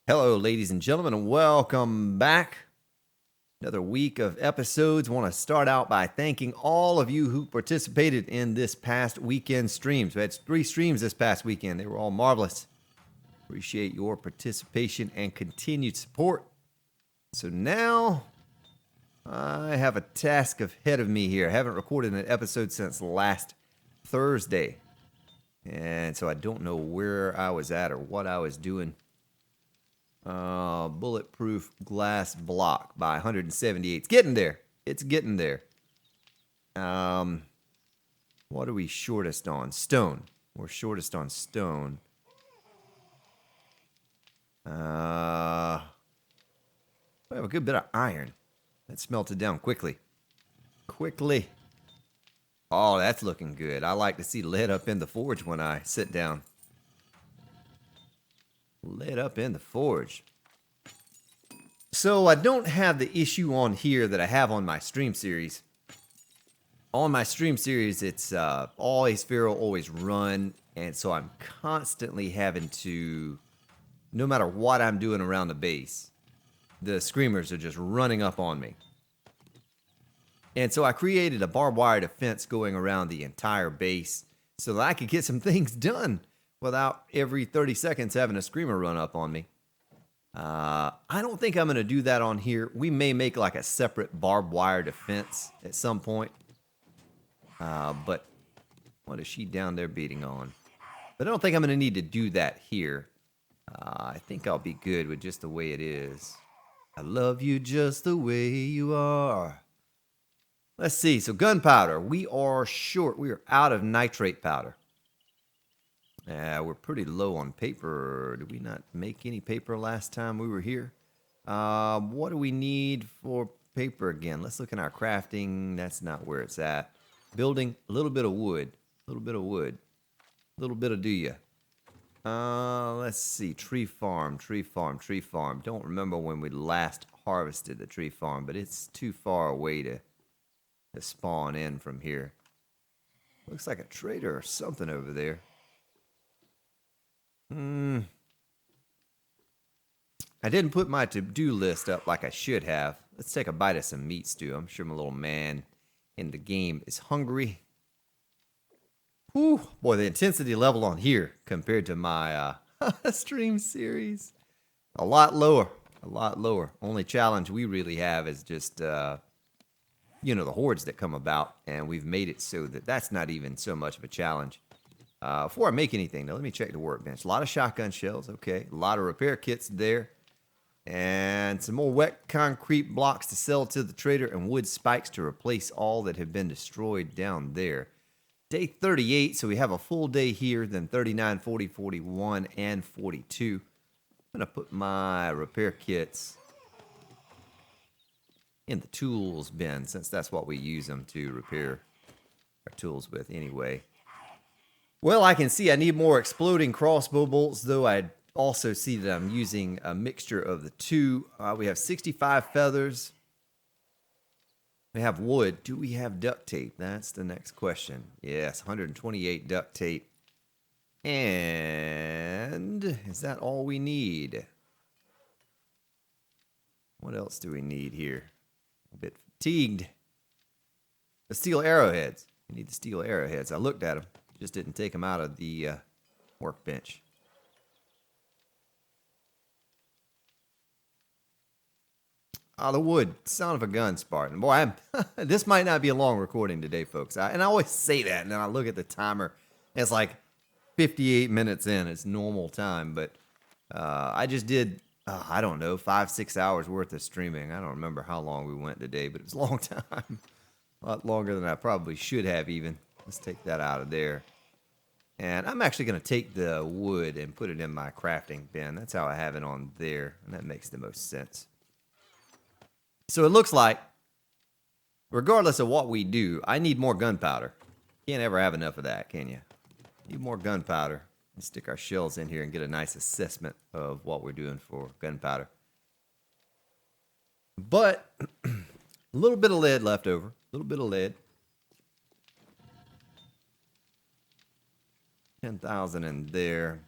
Hello, ladies and gentlemen, and welcome back. Another week of episodes. Want to start out by thanking all of you who participated in this past weekend streams. We had 3 streams this past weekend. They were all marvelous. Appreciate your participation and continued support. So now I have a task ahead of me here. I haven't recorded an episode since last Thursday. And so I don't know where I was at or what I was doing. Bulletproof glass block by 178. It's getting there. It's getting there. What are we shortest on? Stone. We're shortest on stone. We have a good bit of iron. That's melted down quickly. Quickly. Oh, that's looking good. I like to see lead up in the forge when I sit down. Lead up in the forge. So I don't have the issue on here that I have on my stream series. On my stream series, it's always feral, always run. And so I'm constantly having to, no matter what I'm doing around the base, the screamers are just running up on me. And so I created a barbed wire defense going around the entire base so that I could get some things done without every 30 seconds having a screamer run up on me. I don't think I'm going to do that on here. We may make like a separate barbed wire defense at some point. But what is she down there beating on? But I don't think I'm going to need to do that here. I think I'll be good with just the way it is. I love you just the way you are. Let's see. So gunpowder. We are short. We are out of nitrate powder. We're pretty low on paper. Did we not make any paper last time we were here? What do we need for paper again? Let's look at our crafting. That's not where it's at. Building, a little bit of wood. A little bit of wood. A little bit of do ya. Let's see. Tree farm, tree farm, tree farm. Don't remember when we last harvested the tree farm, but it's too far away to spawn in from here. Looks like a trader or something over there. I didn't put my to-do list up like I should have. Let's take a bite of some meat stew. I'm sure my little man in the game is hungry. Whew, boy, the intensity level on here compared to my stream series, a lot lower, a lot lower. Only challenge we really have is just, the hordes that come about, and we've made it so that that's not even so much of a challenge. Before I make anything, though, let me check the workbench. A lot of shotgun shells, okay. A lot of repair kits there. And some more wet concrete blocks to sell to the trader and wood spikes to replace all that have been destroyed down there. Day 38, so we have a full day here, then 39, 40, 41, and 42. I'm going to put my repair kits in the tools bin, since that's what we use them to repair our tools with anyway. Well, I can see I need more exploding crossbow bolts, though I also see that I'm using a mixture of the two. We have 65 feathers. We have wood. Do we have duct tape? That's the next question. Yes, 128 duct tape. And is that all we need? What else do we need here? A bit fatigued. The steel arrowheads. We need the steel arrowheads. I looked at them. Just didn't take them out of the workbench. The wood. Sound of a gun, Spartan. Boy, this might not be a long recording today, folks. And I always say that, and then I look at the timer. And it's like 58 minutes in. It's normal time. But I just did, I don't know, 5-6 hours worth of streaming. I don't remember how long we went today, but it was a long time. A lot longer than I probably should have even. Let's take that out of there. And I'm actually going to take the wood and put it in my crafting bin. That's how I have it on there. And that makes the most sense. So it looks like, regardless of what we do, I need more gunpowder. Can't ever have enough of that, can you? Need more gunpowder. Let's stick our shells in here and get a nice assessment of what we're doing for gunpowder. But a little bit of lead left over. A little bit of lead. 10,000 in there.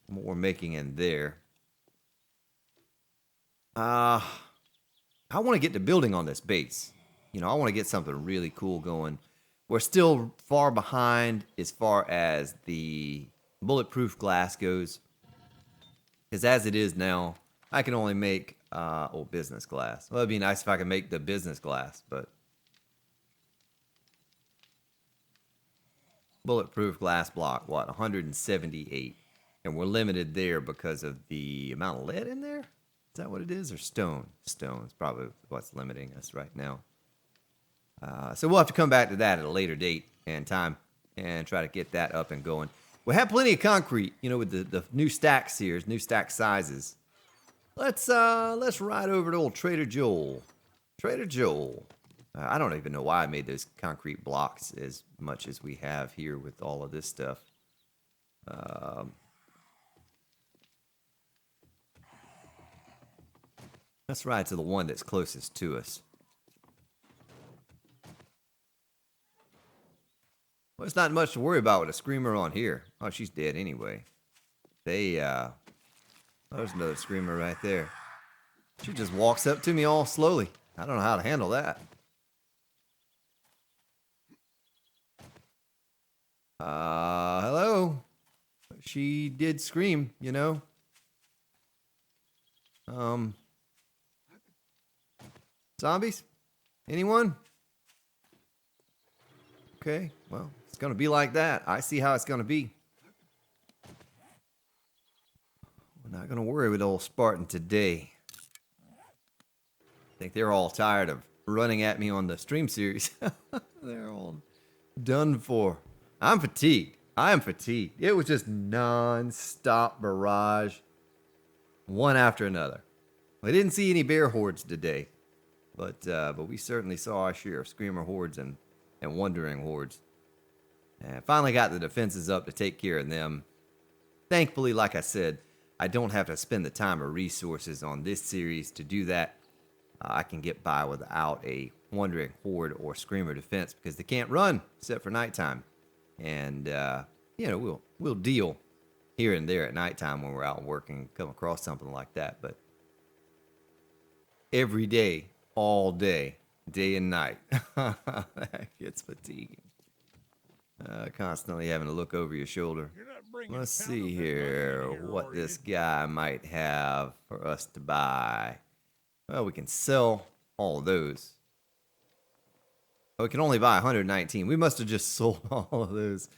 what we're making in there. I want to get to building on this base. You know, I want to get something really cool going. We're still far behind as far as the bulletproof glass goes. Because as it is now, I can only make business glass. Well, it'd be nice if I could make the business glass, but bulletproof glass block, what, 178. And we're limited there because of the amount of lead in there? Is that what it is? Or stone? Stone is probably what's limiting us right now. So we'll have to come back to that at a later date and time and try to get that up and going. We have plenty of concrete, you know, with the new stacks here, new stack sizes. Let's ride over to old Trader Joel. Trader Joel. I don't even know why I made those concrete blocks as much as we have here with all of this stuff. Let's ride to the one that's closest to us. Well, it's not much to worry about with a screamer on here. Oh, she's dead anyway. There's another screamer right there. She just walks up to me all slowly. I don't know how to handle that. Hello? She did scream, you know. Zombies? Anyone? Okay, well, it's gonna be like that. I see how it's gonna be. We're not gonna worry with old Spartan today. I think they're all tired of running at me on the stream series. They're all done for. I'm fatigued. I am fatigued. It was just non-stop barrage, one after another. I didn't see any bear hordes today, but we certainly saw our share of screamer hordes and wandering hordes. And finally got the defenses up to take care of them. Thankfully, like I said, I don't have to spend the time or resources on this series to do that. I can get by without a wandering horde or screamer defense because they can't run except for nighttime. And you know, we'll deal here and there at nighttime when we're out working, come across something like that. But every day, all day, day and night, that gets fatiguing. Constantly having to look over your shoulder. Let's see here what this guy might have for us to buy. Well, we can sell all of those. Oh, we can only buy 119. We must have just sold all of those.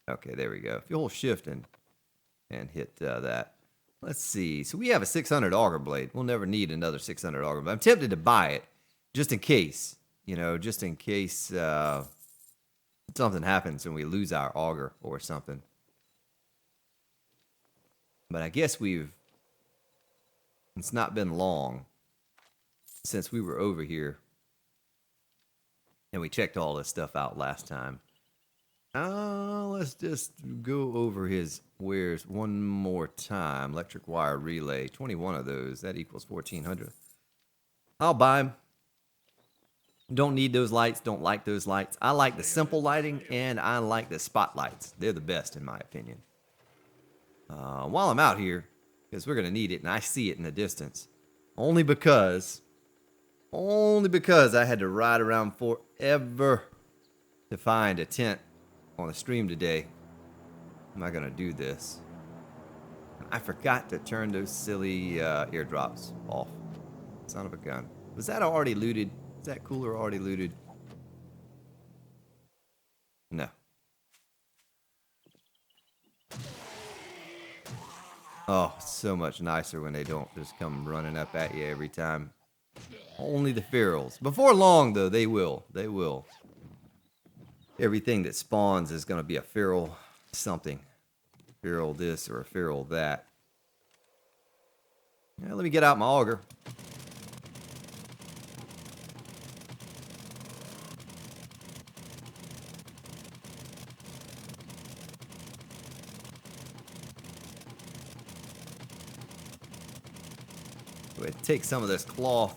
Okay, there we go. If you hold shift and hit that. Let's see. So we have a 600 auger blade. We'll never need another 600 auger blade. I'm tempted to buy it just in case. You know, just in case something happens and we lose our auger or something. But I guess it's not been long since we were over here and we checked all this stuff out last time. Let's just go over his wares one more time. Electric wire relay, 21 of those. That equals 1,400. I'll buy them. Don't need those lights. Don't like those lights. I like the simple lighting, and I like the spotlights. They're the best, in my opinion. While I'm out here, because we're going to need it, and I see it in the distance, only because I had to ride around forever to find a tent on the stream today. I'm not going to do this. I forgot to turn those silly airdrops off. Son of a gun. Was that already looted? Is that cooler already looted? No. Oh, so much nicer when they don't just come running up at you every time. Only the ferals. Before long, though, they will. They will. Everything that spawns is going to be a feral something. Feral this or a feral that. Yeah, let me get out my auger. Go ahead and take some of this cloth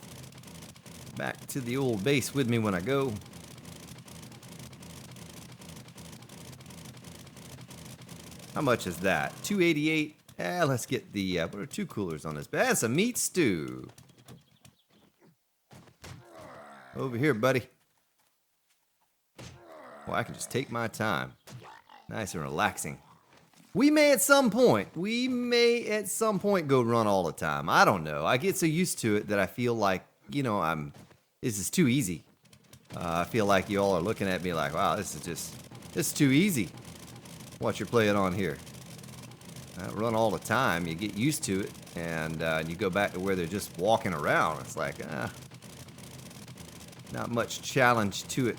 back to the old base with me when I go. How much is that? 288. Let's get the, what are 2 coolers on this? That's a meat stew. Over here, buddy. Well, I can just take my time. Nice and relaxing. We may at some point go run all the time. I don't know. I get so used to it that I feel like, you know, this is too easy. I feel like you all are looking at me like, wow, this is too easy. What you're playing on here. I run all the time. You get used to it, and you go back to where they're just walking around. It's like, not much challenge to it.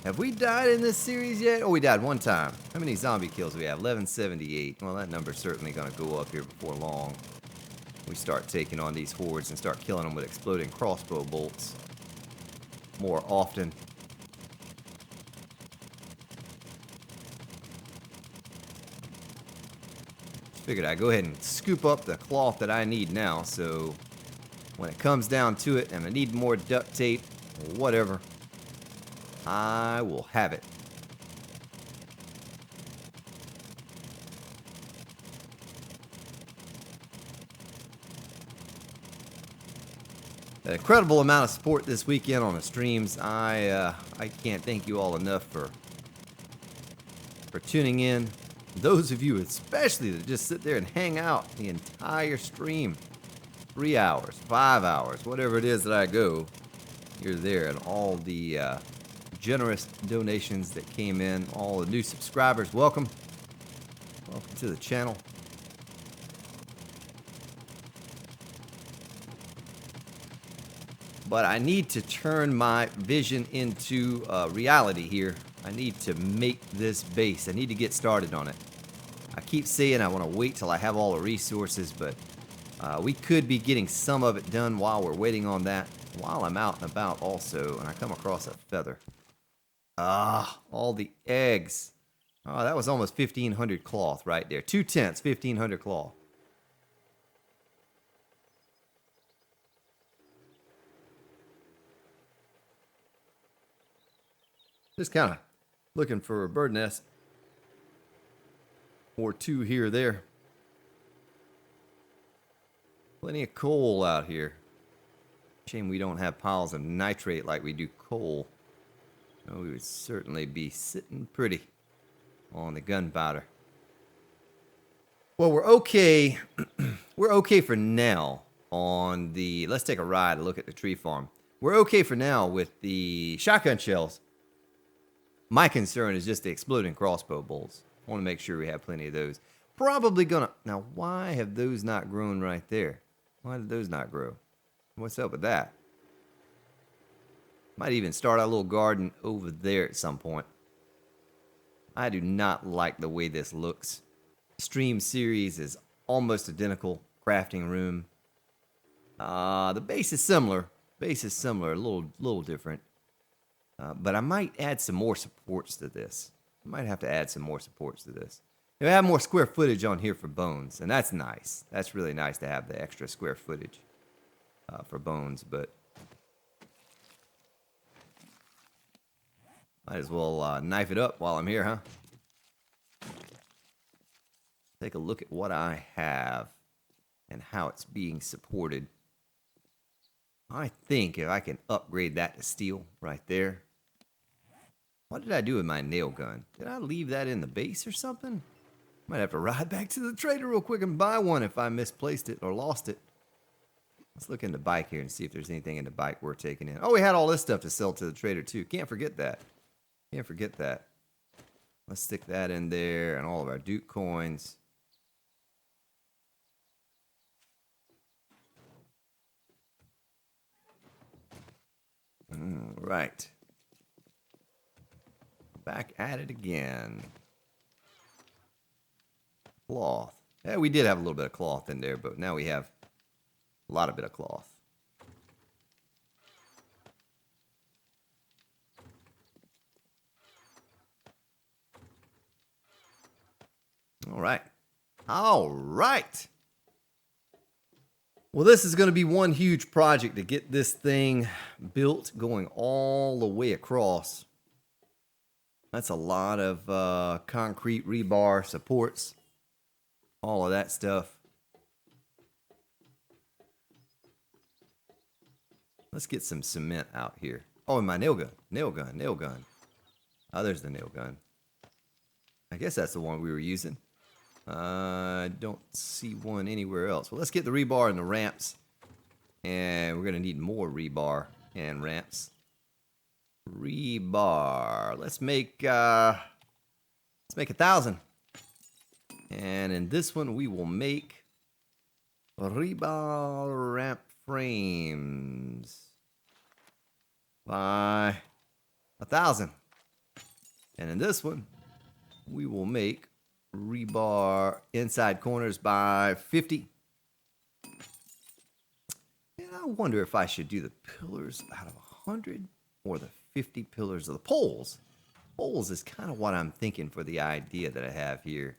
Have we died in this series yet? Oh, we died one time. How many zombie kills do we have? 1178. Well, that number's certainly going to go up here before long. We start taking on these hordes and start killing them with exploding crossbow bolts more often. Figured I'd go ahead and scoop up the cloth that I need now, so when it comes down to it and I need more duct tape or whatever, I will have it. An incredible amount of support this weekend on the streams. I can't thank you all enough for tuning in. Those of you especially that just sit there and hang out the entire stream. 3 hours, 5 hours, whatever it is that I go, you're there. And all the generous donations that came in, all the new subscribers, welcome. Welcome to the channel. But I need to turn my vision into reality here. I need to make this base. I need to get started on it. I keep saying I want to wait till I have all the resources, but we could be getting some of it done while we're waiting on that, while I'm out and about also, and I come across a feather. All the eggs. Oh, that was almost 1,500 cloth right there. 2/10, 1,500 cloth. Just kind of looking for a bird nest or 2 here or there. Plenty of coal out here. Shame we don't have piles of nitrate like we do coal. Oh, we would certainly be sitting pretty on the gunpowder. Well, we're okay. We're okay for now on the... Let's take a ride and look at the tree farm. We're okay for now with the shotgun shells. My concern is just the exploding crossbow bolts. I want to make sure we have plenty of those. Probably gonna... Now, why have those not grown right there? Why did those not grow? What's up with that? Might even start our little garden over there at some point. I do not like the way this looks. Stream series is almost identical. Crafting room. The base is similar. A little different. But I might add some more supports to this. I might have to add some more supports to this. I have more square footage on here for bones, and that's nice. That's really nice to have the extra square footage for bones, but might as well knife it up while I'm here, huh? Take a look at what I have and how it's being supported. I think if I can upgrade that to steel right there. What did I do with my nail gun? Did I leave that in the base or something? Might have to ride back to the trader real quick and buy one if I misplaced it or lost it. Let's look in the bike here and see if there's anything in the bike we're taking in. Oh, we had all this stuff to sell to the trader too. Can't forget that. Can't forget that. Let's stick that in there and all of our Duke coins. All right. Back at it again. Cloth. Yeah, we did have a little bit of cloth in there, but now we have a lot of bit of cloth. All right. All right. Well, this is going to be one huge project to get this thing built, going all the way across. That's a lot of concrete rebar supports. All of that stuff. Let's get some cement out here. Oh, and my nail gun. Nail gun. Nail gun. Oh, there's the nail gun. I guess that's the one we were using. I don't see one anywhere else. Well, let's get the rebar and the ramps. And we're going to need more rebar and ramps. Rebar. Let's make 1,000. And in this one, we will make rebar ramp frames by 1,000. And in this one, we will make rebar inside corners by 50. And I wonder if I should do the pillars out of 100 or the 50 pillars of the poles. Poles is kind of what I'm thinking for the idea that I have here.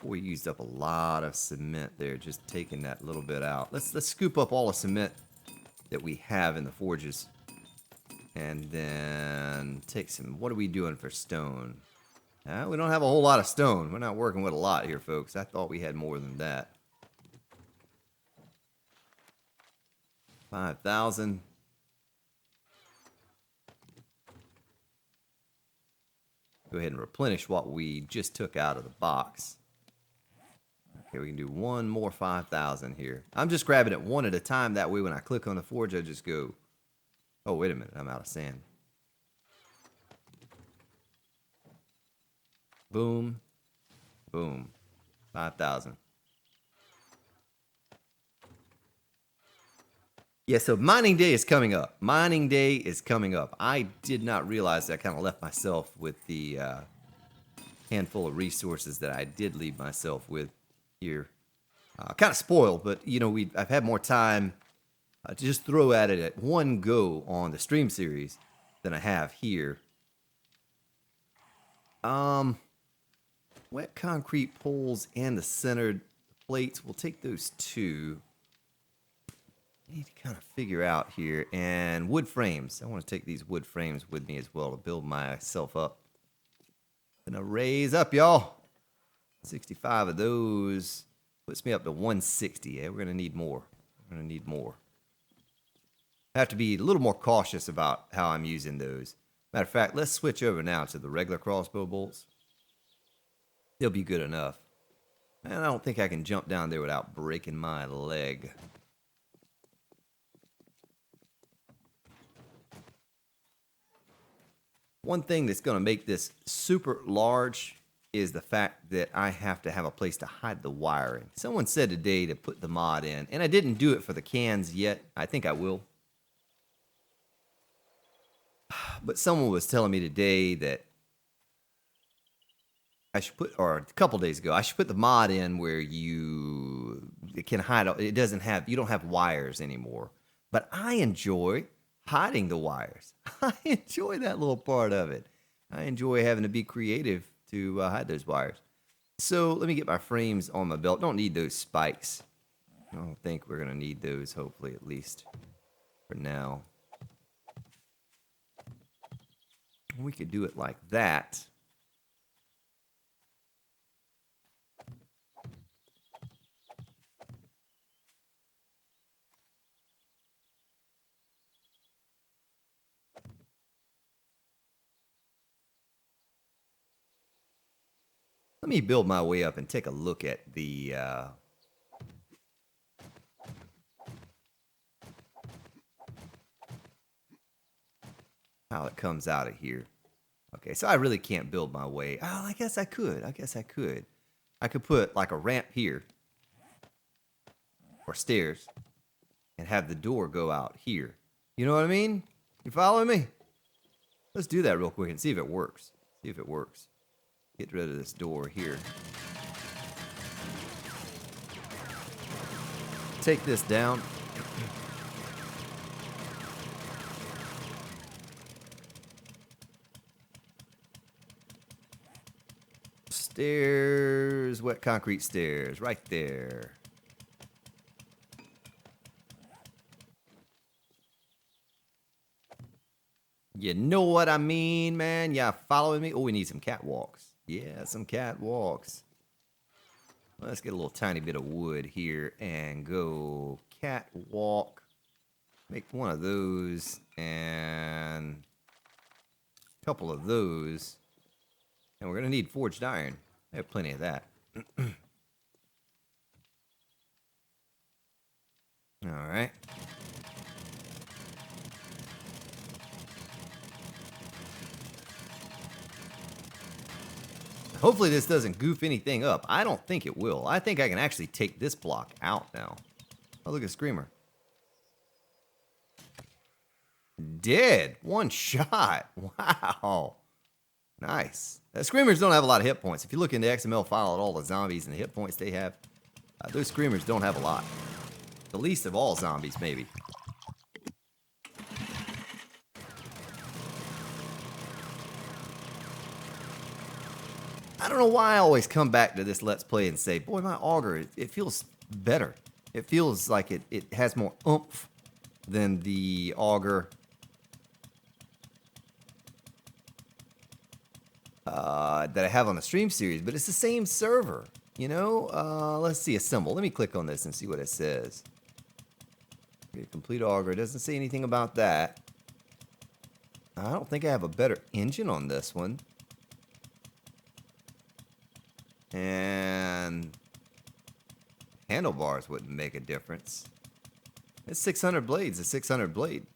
Boy, used up a lot of cement there, just taking that little bit out. Let's scoop up all the cement that we have in the forges. And then take some, what are we doing for stone? We don't have a whole lot of stone. We're not working with a lot here, folks. I thought we had more than that. 5,000. Go ahead and replenish what we just took out of the box. Okay, we can do one more 5,000 here. I'm just grabbing it one at a time. That way when I click on the forge, I just go, oh, wait a minute. I'm out of sand. Boom. Boom. 5,000. Yeah, so mining day is coming up. Mining day is coming up. I did not realize that I kind of left myself with the handful of resources that I did leave myself with here. Kind of spoiled, but you know, I've had more time to just throw at it at one go on the stream series than I have here. Wet concrete poles and the centered plates. We'll take those two. I need to kind of figure out here. And wood frames. I want to take these wood frames with me as well to build myself up. Gonna raise up, y'all. 65 of those puts me up to 160. Yeah, we're gonna need more. We're gonna need more. I have to be a little more cautious about how I'm using those. Matter of fact, let's switch over now to the regular crossbow bolts. They'll be good enough. And I don't think I can jump down there without breaking my leg. One thing that's going to make this super large is the fact that I have to have a place to hide the wiring. Someone said today to put the mod in, and I didn't do it for the cans yet. I think I will. But someone was telling me today that I should put, or a couple days ago, I should put the mod in where it can hide. It doesn't have, you don't have wires anymore. But I enjoy hiding the wires. I enjoy that little part of it. I enjoy having to be creative to hide those wires. So let me get my frames on my belt. Don't need those spikes. I don't think we're going to need those, hopefully, at least for now. We could do it like that. Let me build my way up and take a look at the how it comes out of here. Okay, so I really can't build my way. Oh, I guess I could. I could put like a ramp here or stairs and have the door go out here. You know what I mean? You following me? Let's do that real quick and see if it works. Get rid of this door here. Take this down. Stairs, wet concrete stairs, right there. You know what I mean, man? Yeah, following me? Oh, we need some catwalks. Yeah, some catwalks. Let's get a little tiny bit of wood here and go catwalk. Make one of those and a couple of those. And we're going to need forged iron. I have plenty of that. All right. Hopefully this doesn't goof anything up. I don't think it will. I think I can actually take this block out now. Oh, look at Screamer. Dead. One shot. Wow. Nice. Screamers don't have a lot of hit points. If you look in the XML file at all the zombies and the hit points they have, those Screamers don't have a lot. The least of all zombies, maybe. I don't know why I always come back to this Let's Play and say, boy, my auger, it feels better. It feels like it has more oomph than the auger that I have on the stream series, but it's the same server, you know? Let's see, assemble. Let me click on this and see what it says. Okay, complete auger. It doesn't say anything about that. I don't think I have a better engine on this one. And handlebars wouldn't make a difference. It's 600 blades, a 600 blade.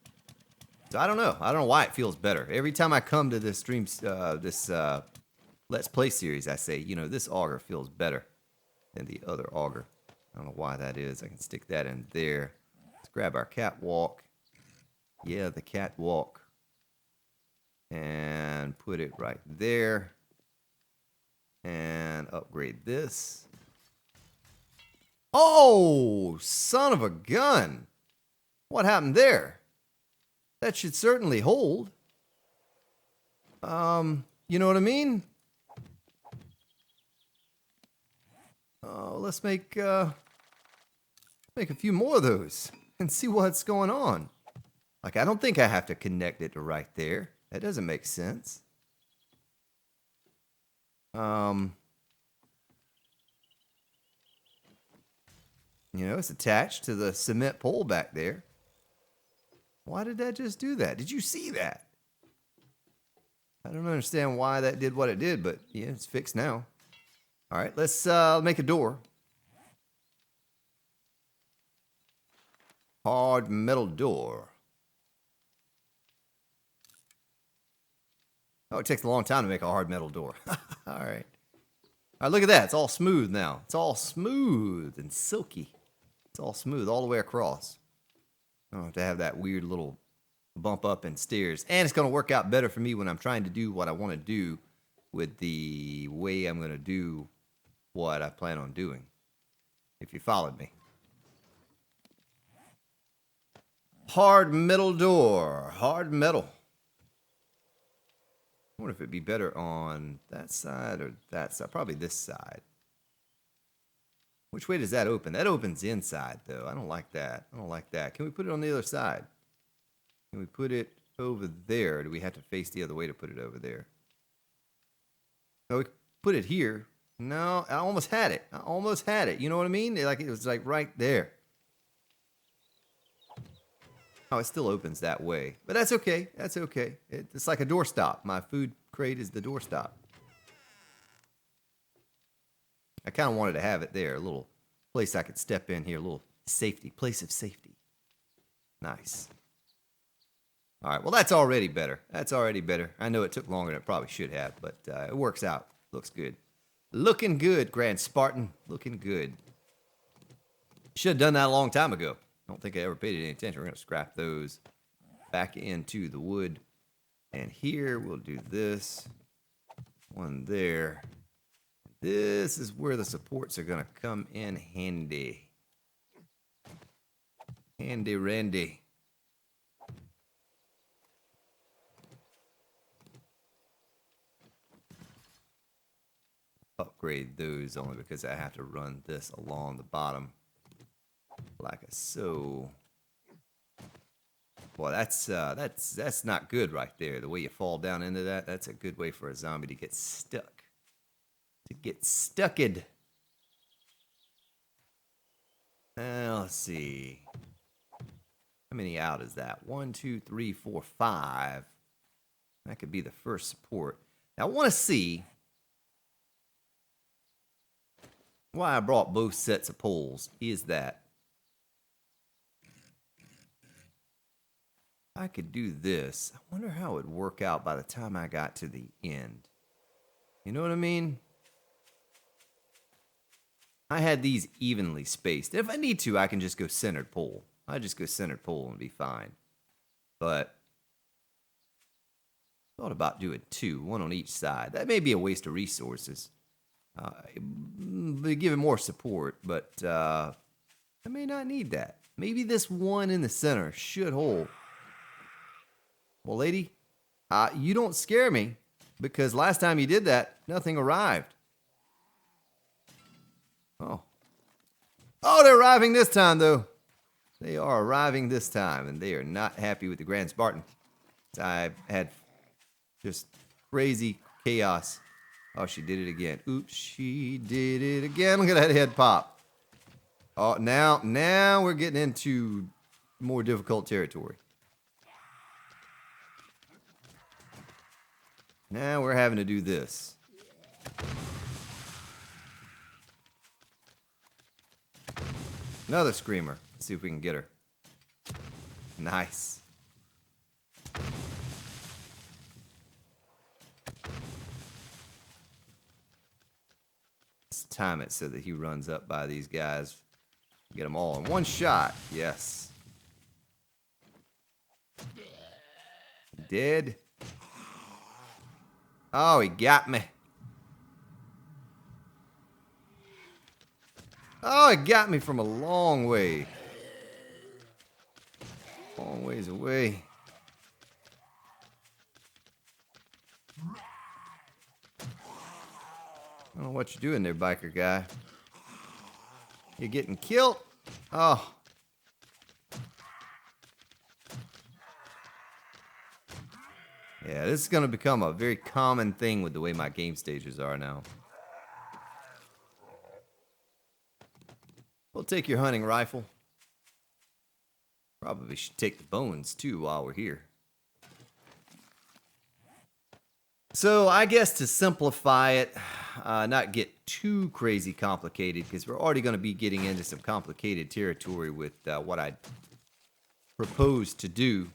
So I don't know. I don't know why it feels better. Every time I come to this stream, Let's Play series, I say, you know, this auger feels better than the other auger. I don't know why that is. I can stick that in there. Let's grab our catwalk. Yeah, the catwalk. And put it right there. And upgrade this. Oh, son of a gun. What happened there? That should certainly hold. You know what I mean? Let's make a few more of those and see what's going on. Like, I don't think I have to connect it to right there. That doesn't make sense. You know, it's attached to the cement pole back there. Why did that just do that? Did you see that? I don't understand why that did what it did, but yeah, it's fixed now. All right, let's make a door. Hard metal door. Oh, it takes a long time to make a hard metal door. All right. All right, look at that. It's all smooth now. It's all smooth and silky. It's all smooth all the way across. I don't have to have that weird little bump up and stairs. And it's going to work out better for me when I'm trying to do what I want to do with the way I'm going to do what I plan on doing. If you followed me. Hard metal door. Hard metal. I wonder if it'd be better on that side or that side. Probably this side. Which way does that open? That opens inside, though. I don't like that. I don't like that. Can we put it on the other side? Can we put it over there? Or do we have to face the other way to put it over there? No, we put it here. No, I almost had it. I almost had it. You know what I mean? Like it was like right there. Oh, it still opens that way. But that's okay. That's okay. It's like a doorstop. My food crate is the doorstop. I kind of wanted to have it there. A little place I could step in here. A little safety. Place of safety. Nice. All right. Well, that's already better. That's already better. I know it took longer than it probably should have, but it works out. Looks good. Looking good, Grand Spartan. Looking good. Should have done that a long time ago. I don't think I ever paid it any attention. We're going to scrap those back into the wood. And here we'll do this. One there. This is where the supports are going to come in handy. Handy Randy. Upgrade those only because I have to run this along the bottom like so. Boy, that's not good right there. The way you fall down into that, that's a good way for a zombie to get stuck. To get stucked. Let's see. How many out is that? 1, 2, 3, 4, 5. That could be the first support. Now I want to see why I brought both sets of poles. Is that I could do this. I wonder how it would work out by the time I got to the end. You know what I mean? I had these evenly spaced. If I need to, I can just go centered pole. I just go centered pole and be fine. But thought about doing 2, 1 on each side. That may be a waste of resources. They give it more support, but I may not need that. Maybe this one in the center should hold. Well, lady, you don't scare me, because last time you did that, nothing arrived. Oh, they're arriving this time, though. They are arriving this time, and they are not happy with the Grand Spartan. I've had just crazy chaos. Oh, she did it again. Oops, she did it again. Look at that head pop. Oh, now we're getting into more difficult territory. Now we're having to do this. Another screamer. Let's see if we can get her. Nice. Let's time it so that he runs up by these guys. Get them all in one shot. Yes. Dead. Oh, he got me. Oh, it got me from a long way. Long ways away. I don't know what you're doing there, biker guy. You're getting killed? Oh. Yeah, this is going to become a very common thing with the way my game stages are now. We'll take your hunting rifle. Probably should take the bones, too, while we're here. So, I guess to simplify it, not get too crazy complicated, because we're already going to be getting into some complicated territory with what I propose to do.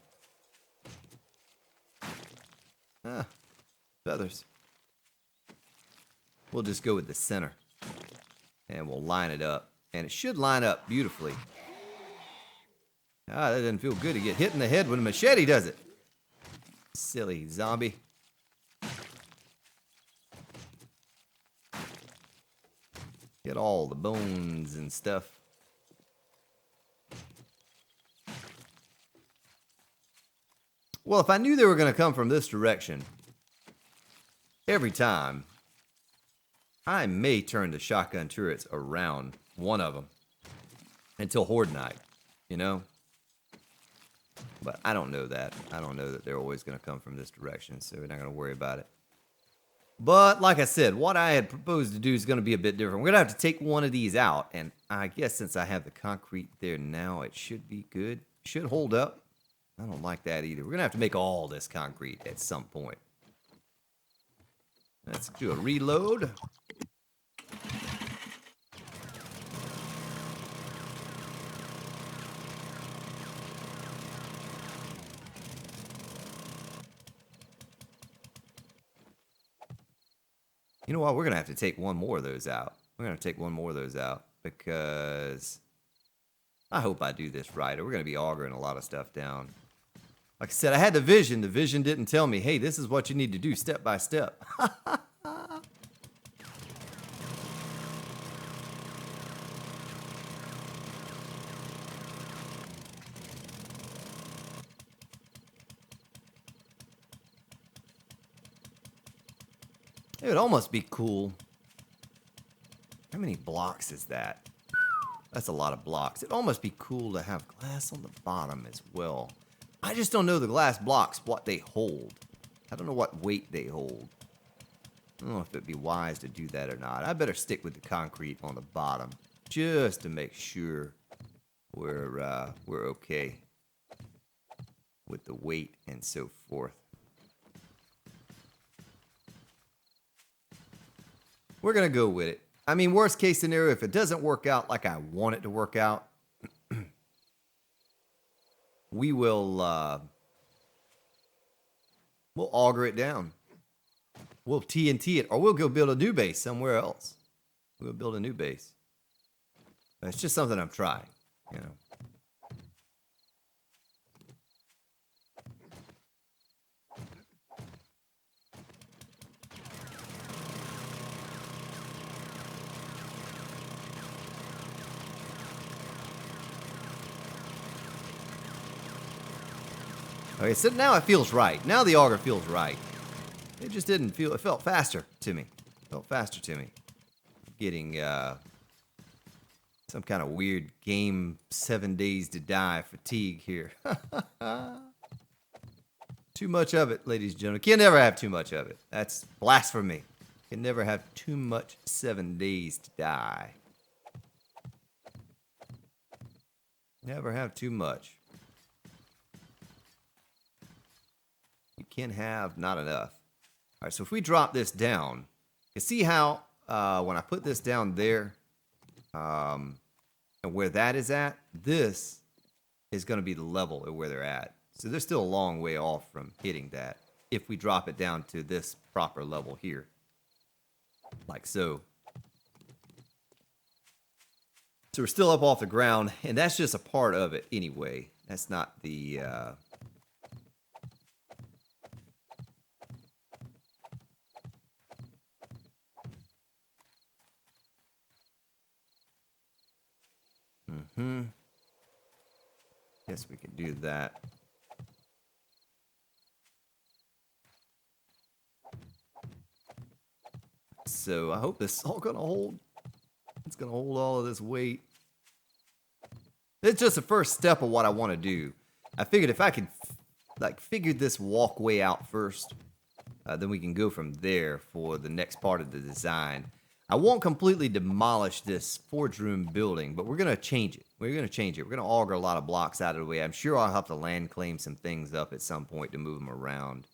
Feathers. We'll just go with the center. And we'll line it up. And it should line up beautifully. That doesn't feel good to get hit in the head with a machete, does it? Silly zombie. Get all the bones and stuff. Well, if I knew they were going to come from this direction every time, I may turn the shotgun turrets around, one of them, until Horde Night, you know? But I don't know that. I don't know that they're always going to come from this direction, so we're not going to worry about it. But, like I said, what I had proposed to do is going to be a bit different. We're going to have to take one of these out, and I guess since I have the concrete there now, it should be good. Should hold up. I don't like that either. We're going to have to make all this concrete at some point. Let's do a reload. You know what? We're going to have to take one more of those out. We're going to take one more of those out because I hope I do this right, or we're going to be augering a lot of stuff down. Like I said, I had the vision. The vision didn't tell me, hey, this is what you need to do step by step. It would almost be cool. How many blocks is that? That's a lot of blocks. It'd almost be cool to have glass on the bottom as well. I just don't know the glass blocks, what they hold. I don't know what weight they hold. I don't know if it'd be wise to do that or not. I better stick with the concrete on the bottom just to make sure we're okay with the weight and so forth. We're gonna go with it. I mean, worst case scenario, if it doesn't work out like I want it to work out, we will we'll auger it down. We'll TNT it, or we'll go build a new base somewhere else. We'll build a new base. It's just something I'm trying, you know. Okay, so now it feels right. Now the auger feels right. It just didn't feel, it felt faster to me. It felt faster to me. Getting some kind of weird game 7 days to die fatigue here. Too much of it, ladies and gentlemen. Can never have too much of it. That's blasphemy. Can never have too much 7 days to die. Never have too much. You can have not enough. All right, so if we drop this down, you see how when I put this down there, and where that is at, this is going to be the level of where they're at. So they're still a long way off from hitting that if we drop it down to this proper level here. Like so. So we're still up off the ground, and that's just a part of it anyway. That's not the... Guess we can do that. So I hope this is all gonna hold. It's gonna hold all of this weight. It's just the first step of what I want to do. I figured if I could figure this walkway out first, then we can go from there for the next part of the design. I won't completely demolish this forge room building, but we're going to change it. We're going to change it. We're going to auger a lot of blocks out of the way. I'm sure I'll have to land claim some things up at some point to move them around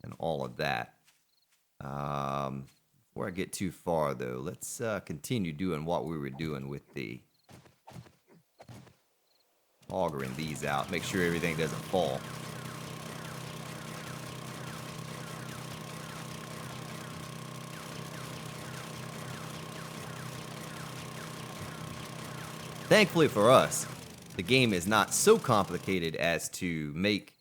and all of that. Before I get too far, though, let's continue doing what we were doing with the augering these out. Make sure everything doesn't fall. Thankfully for us, the game is not so complicated as to make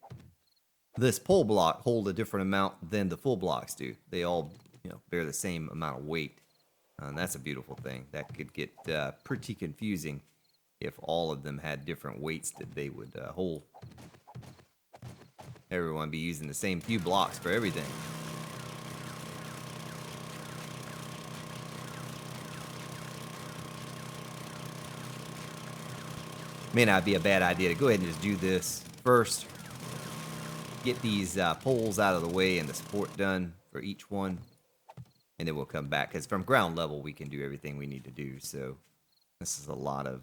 this pole block hold a different amount than the full blocks do. They all, bear the same amount of weight. And that's a beautiful thing. That could get pretty confusing if all of them had different weights that they would hold. Everyone be using the same few blocks for everything. May not be a bad idea to go ahead and just do this first. Get these poles out of the way and the support done for each one. And then we'll come back. Because from ground level, we can do everything we need to do. So this is a lot of...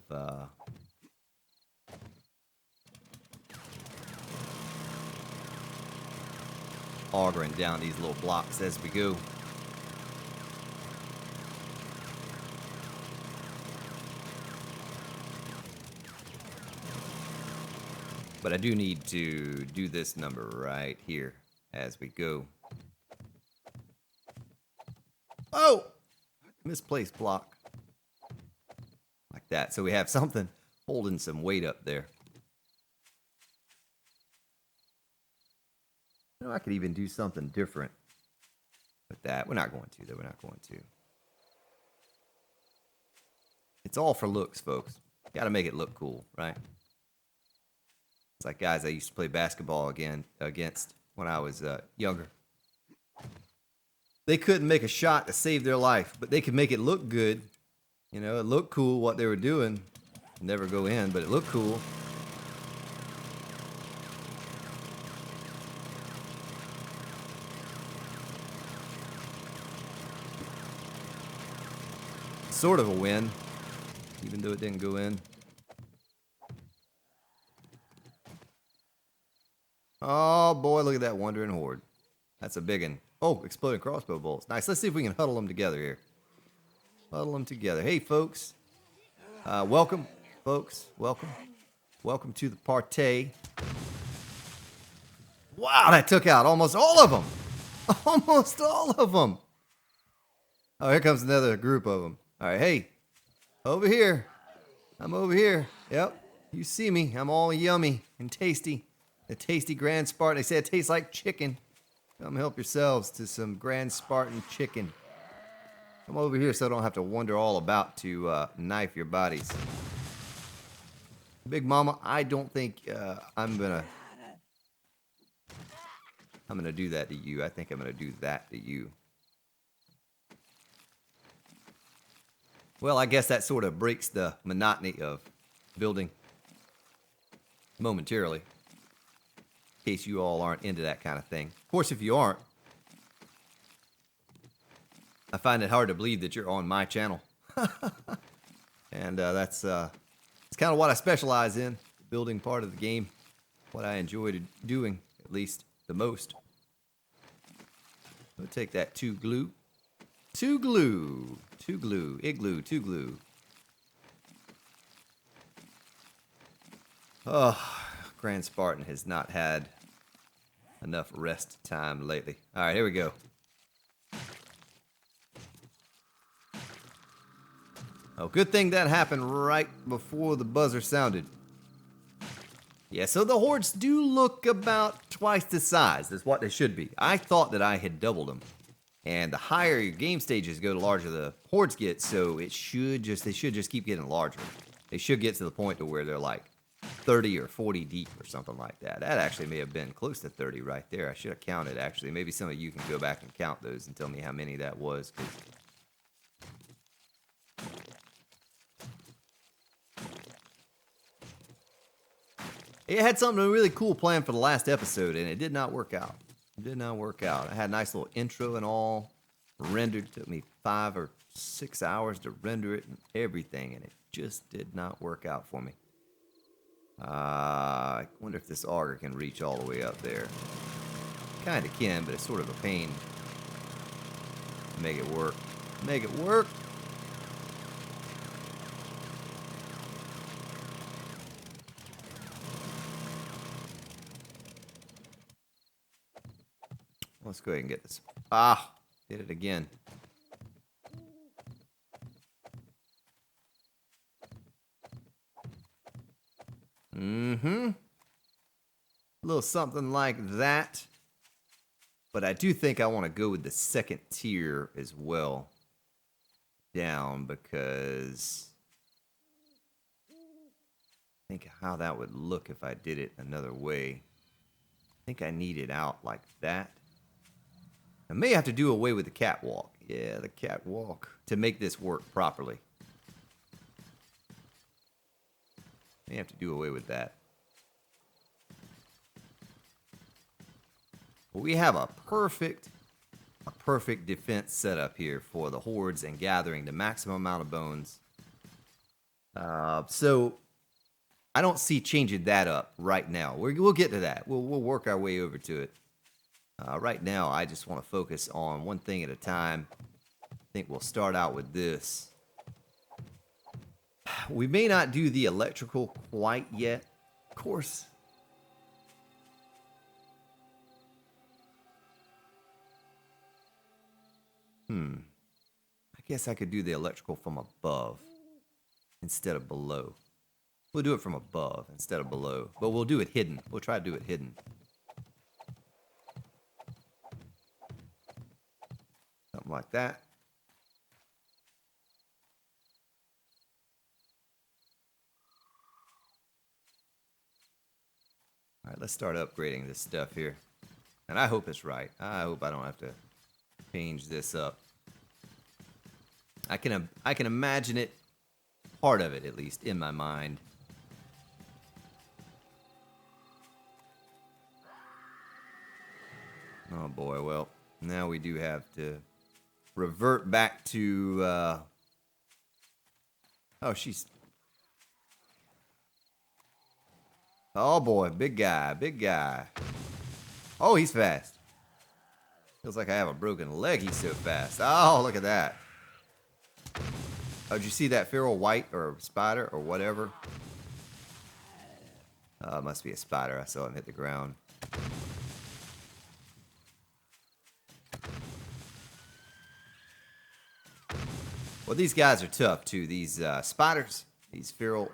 augering down these little blocks as we go. But I do need to do this number right here as we go. Oh! Misplaced block. Like that. So we have something holding some weight up there. I could even do something different with that. We're not going to, though. We're not going to. It's all for looks, folks. Got to make it look cool, right? It's like guys I used to play basketball against when I was younger. They couldn't make a shot to save their life, but they could make it look good. It looked cool what they were doing. Never go in, but it looked cool. sort of a win, even though it didn't go in. Oh boy, look at that wandering horde. That's a big one. Oh, exploding crossbow bolts. Nice. Let's see if we can huddle them together here. Huddle them together. Hey, folks. Welcome, folks. Welcome. Welcome to the party. Wow, that took out almost all of them. Almost all of them. Oh, here comes another group of them. All right, hey, over here. I'm over here. Yep, you see me. I'm all yummy and tasty. The tasty Grand Spartan. They say it tastes like chicken. Come help yourselves to some Grand Spartan chicken. Come over here so I don't have to wonder all about to knife your bodies. Big Mama, I don't think I'm gonna do that to you. I think I'm gonna do that to you. Well, I guess that sort of breaks the monotony of building momentarily. In case you all aren't into that kind of thing. Of course, if you aren't, I find it hard to believe that you're on my channel. And that's it's kind of what I specialize in, building part of the game. What I enjoy doing, at least the most. We'll take that two glue, igloo, two glue. Oh, Grand Spartan has not had enough rest time lately. All right, here we go. Oh, good thing that happened right before the buzzer sounded. Yeah, so the hordes do look about twice the size. That's what they should be. I thought that I had doubled them. And the higher your game stages go, the larger the hordes get, so they should just keep getting larger. They should get to the point to where they're like 30 or 40 deep or something like that. That actually may have been close to 30 right there. I should have counted, actually. Maybe some of you can go back and count those and tell me how many that was. It had something really cool planned for the last episode, and it did not work out. It did not work out. I had a nice little intro and all rendered. It took me 5 or 6 hours to render it and everything, and it just did not work out for me. I wonder if this auger can reach all the way up there. Kind of can, but it's sort of a pain to make it work. Make it work. Let's go ahead and get this. Ah, did it again. A little something like that. But I do think I want to go with the second tier as well. Down, because think how that would look if I did it another way. I think I need it out like that. I may have to do away with the catwalk. Yeah, the catwalk to make this work properly. May have to do away with that. But we have a perfect defense setup here for the hordes and gathering the maximum amount of bones. So I don't see changing that up right now. We'll get to that. We'll work our way over to it. Right now, I just want to focus on one thing at a time. I think we'll start out with this. We may not do the electrical quite yet. Of course. I guess I could do the electrical from above instead of below. We'll do it from above instead of below. But we'll do it hidden. We'll try to do it hidden. Something like that. All right, let's start upgrading this stuff here. And I hope it's right. I hope I don't have to change this up. I can imagine it, part of it at least, in my mind. Oh boy, well, now we do have to revert back to Oh, she's... Oh, boy. Big guy. Big guy. Oh, he's fast. Feels like I have a broken leg. He's so fast. Oh, look at that. Oh, did you see that feral white or spider or whatever? It must be a spider. I saw him hit the ground. Well, these guys are tough, too. These spiders. These feral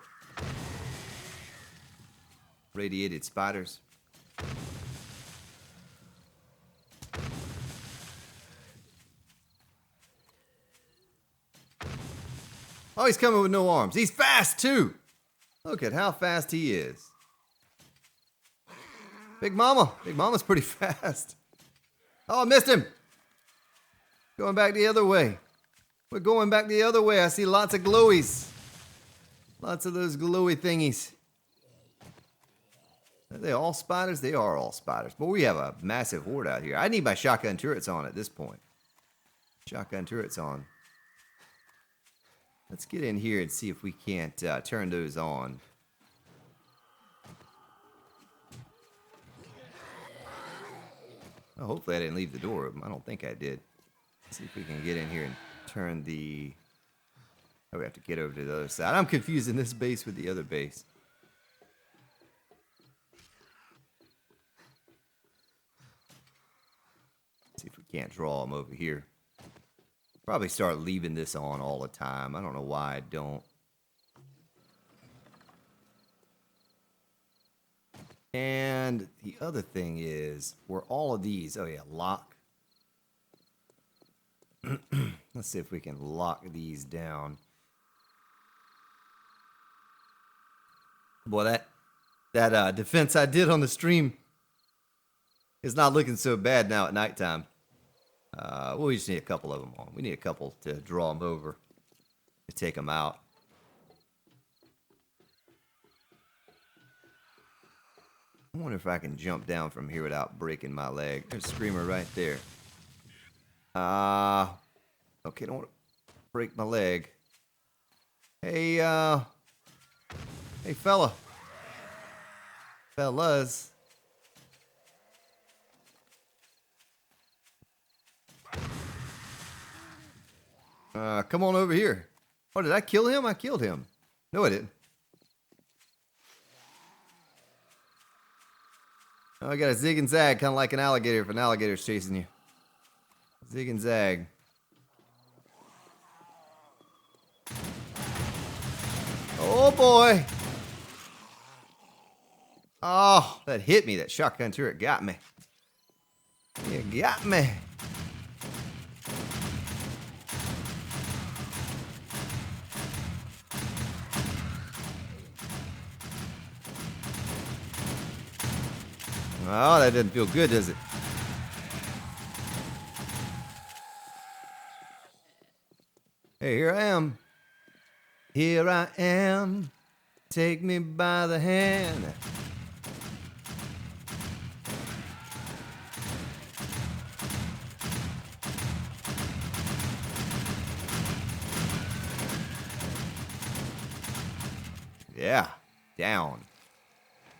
radiated spiders. Oh, he's coming with no arms. He's fast, too. Look at how fast he is. Big Mama. Big Mama's pretty fast. Oh, I missed him. Going back the other way. We're going back the other way. I see lots of glowies. Lots of those glowy thingies. Are they all spiders? They are all spiders. But we have a massive horde out here. I need my shotgun turrets on at this point. Shotgun turrets on. Let's get in here and see if we can't turn those on. Oh, hopefully I didn't leave the door open. I don't think I did. Let's see if we can get in here and turn the... Oh, we have to get over to the other side. I'm confusing this base with the other base. See if we can't draw them over here. Probably start leaving this on all the time. I don't know why I don't. And the other thing is, were all of these... Oh, yeah, lock. Let's see if we can lock these down. Boy, that defense I did on the stream is not looking so bad now at nighttime. We just need a couple of them on. We need a couple to draw them over, to take them out. I wonder if I can jump down from here without breaking my leg. There's a screamer right there. Okay, don't want to break my leg. Hey, hey, fella. Fellas. Come on over here. Oh, did I kill him? I killed him. No, I didn't. Oh, I got a zig and zag, kind of like an alligator if an alligator's chasing you. Zig and zag. Oh, boy. Oh, that hit me. That shotgun turret got me. It got me. Oh, that doesn't feel good, does it? Hey, here I am. Here I am. Take me by the hand. Yeah, down.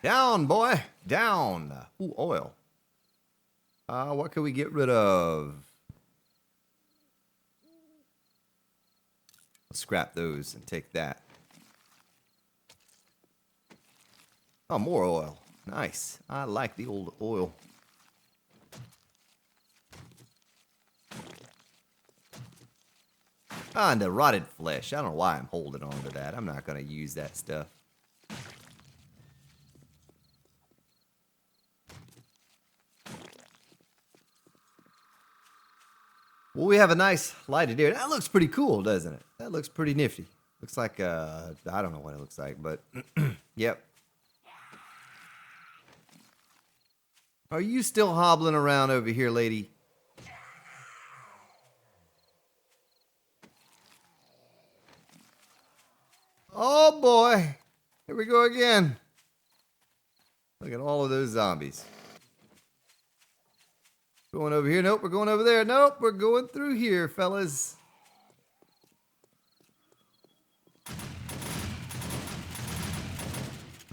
Down, boy. Down. Ooh, oil. What can we get rid of? Let's scrap those and take that. Oh, more oil. Nice. I like the old oil. And the rotted flesh. I don't know why I'm holding on to that. I'm not going to use that stuff. Well, we have a nice lighted area. That looks pretty cool, doesn't it? That looks pretty nifty. Looks like, I don't know what it looks like, but yep. Are you still hobbling around over here, lady? Oh, boy. Here we go again. Look at all of those zombies. Going over here. Nope, we're going over there. Nope, we're going through here, fellas.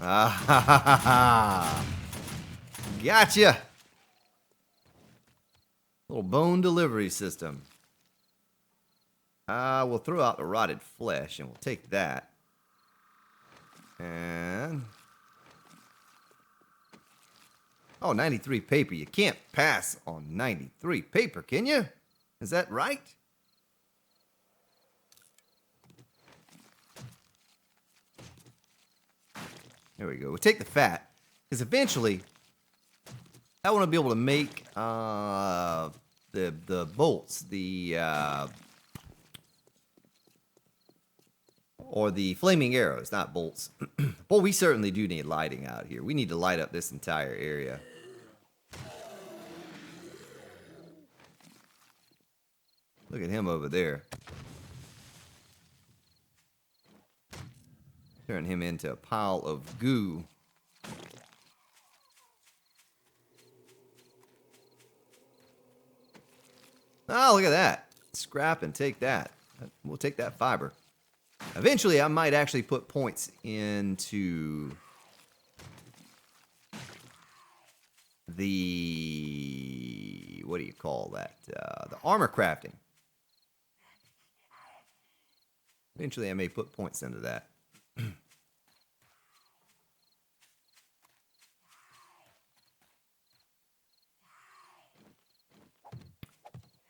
Ah, ha, ha, ha, ha. Gotcha. Little bone delivery system. We'll throw out the rotted flesh, and we'll take that. And... oh, 93 paper. You can't pass on 93 paper, can you? Is that right? There we go. We'll take the fat, because eventually I want to be able to make the bolts, or the flaming arrows, not bolts. Boy, we certainly do need lighting out here. We need to light up this entire area. Look at him over there. Turn him into a pile of goo. Oh, look at that. Scrap and take that. We'll take that fiber. Eventually, I might actually put points into the... what do you call that? The armor crafting. Eventually, I may put points into that.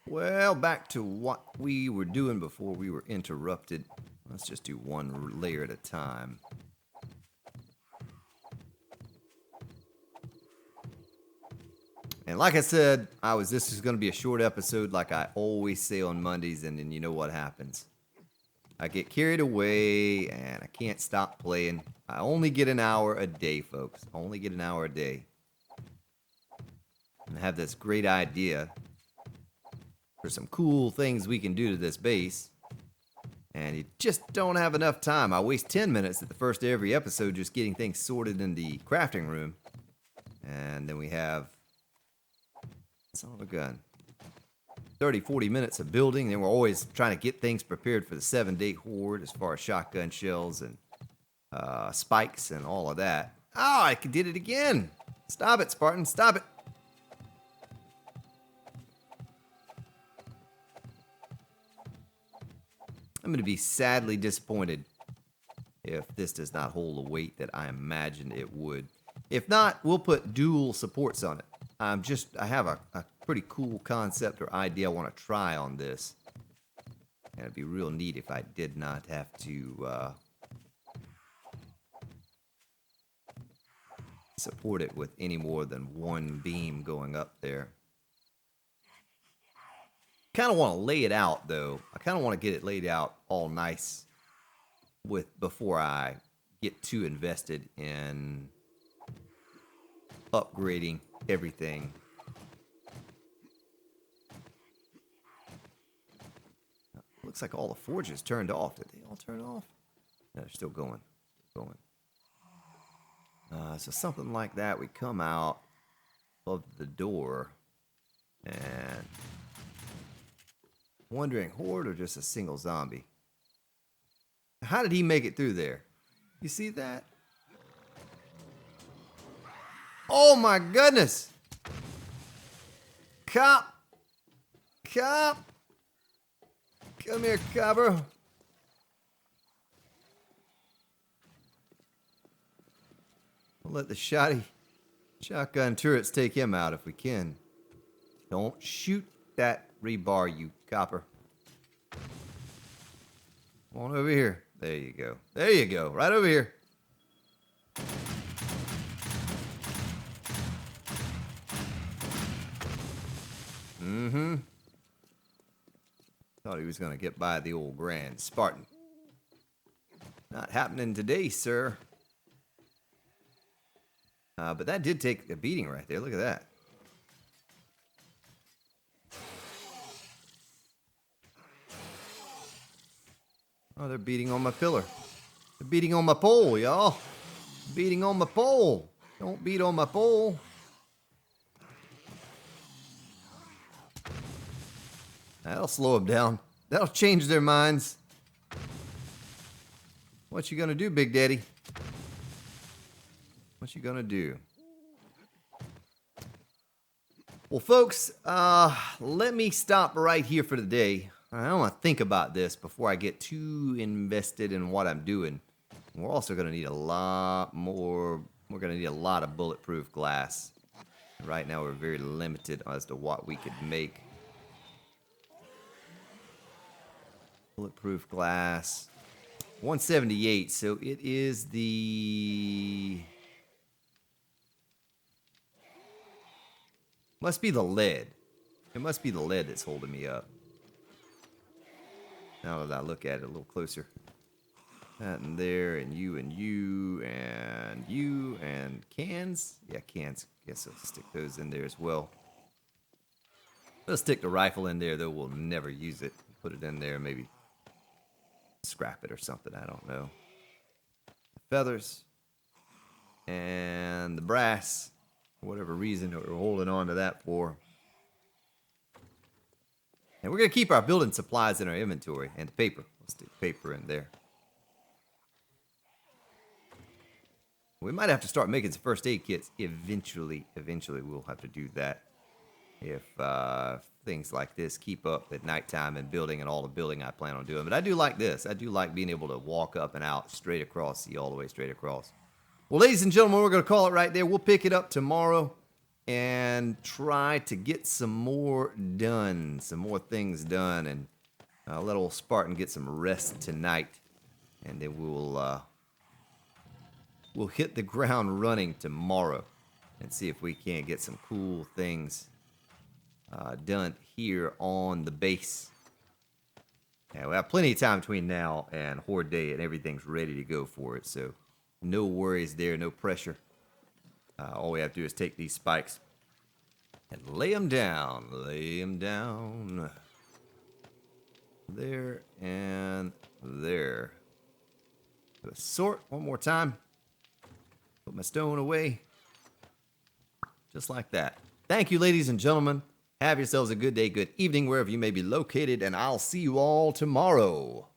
Well, back to what we were doing before we were interrupted. Let's just do one layer at a time. And like I said, this is going to be a short episode like I always say on Mondays, and then you know what happens. I get carried away, and I can't stop playing. I only get an hour a day, folks. I only get an hour a day. And I have this great idea for some cool things we can do to this base. And you just don't have enough time. I waste 10 minutes at the first of every episode just getting things sorted in the crafting room. And then we have... son of a gun. 30, 40 minutes of building. Then we're always trying to get things prepared for the 7-day horde as far as shotgun shells and spikes and all of that. Oh, I did it again. Stop it, Spartan. Stop it. I'm going to be sadly disappointed if this does not hold the weight that I imagined it would. If not, we'll put dual supports on it. I have a pretty cool concept or idea I want to try on this. And it'd be real neat if I did not have to support it with any more than one beam going up there. Kind of want to lay it out, though. I kind of want to get it laid out all nice before I get too invested in upgrading everything. Looks like all the forges turned off. Did they all turn off? No, they're still going. So something like that. We come out of the door and... wandering horde or just a single zombie? How did he make it through there? You see that? Oh my goodness! Cop! Cop! Come here, copper. We'll let the shotgun turrets take him out if we can. Don't shoot that rebar, you copper. Come on over here. There you go. There you go. Right over here. Mm-hmm. Thought he was going to get by the old Grand Spartan. Not happening today, sir. But that did take a beating right there. Look at that. Oh, they're beating on my pillar. They're beating on my pole, y'all. Beating on my pole. Don't beat on my pole. That'll slow them down. That'll change their minds. What you gonna do, Big Daddy? What you gonna do? Well, folks, let me stop right here for today. I don't want to think about this before I get too invested in what I'm doing. We're also going to need a lot more. We're going to need a lot of bulletproof glass. Right now, we're very limited as to what we could make. Bulletproof glass. 178, so it is the... Must be the lead. It must be the lead that's holding me up. Now that I look at it a little closer. That and there, and you, and you, and you, and cans. Yeah, cans. Guess I'll stick those in there as well. Let's stick the rifle in there, though we'll never use it. Put it in there, maybe scrap it or something. I don't know. Feathers. And the brass. For whatever reason that we're holding on to that for. And we're going to keep our building supplies in our inventory. And the paper. Let's stick paper in there. We might have to start making some first aid kits. Eventually we'll have to do that. If things like this keep up at nighttime and building and all the building I plan on doing. But I do like this. I do like being able to walk up and out straight across, see all the way straight across. Well, ladies and gentlemen, we're going to call it right there. We'll pick it up tomorrow and try to get some more done, some more things done, and let old Spartan get some rest tonight. And then we'll hit the ground running tomorrow and see if we can't get some cool things done here on the base. Yeah, we have plenty of time between now and Horde Day, and everything's ready to go for it. So no worries there, no pressure. All we have to do is take these spikes and lay them down. Lay them down. There and there. Sort one more time. Put my stone away. Just like that. Thank you, ladies and gentlemen. Have yourselves a good day, good evening, wherever you may be located, and I'll see you all tomorrow.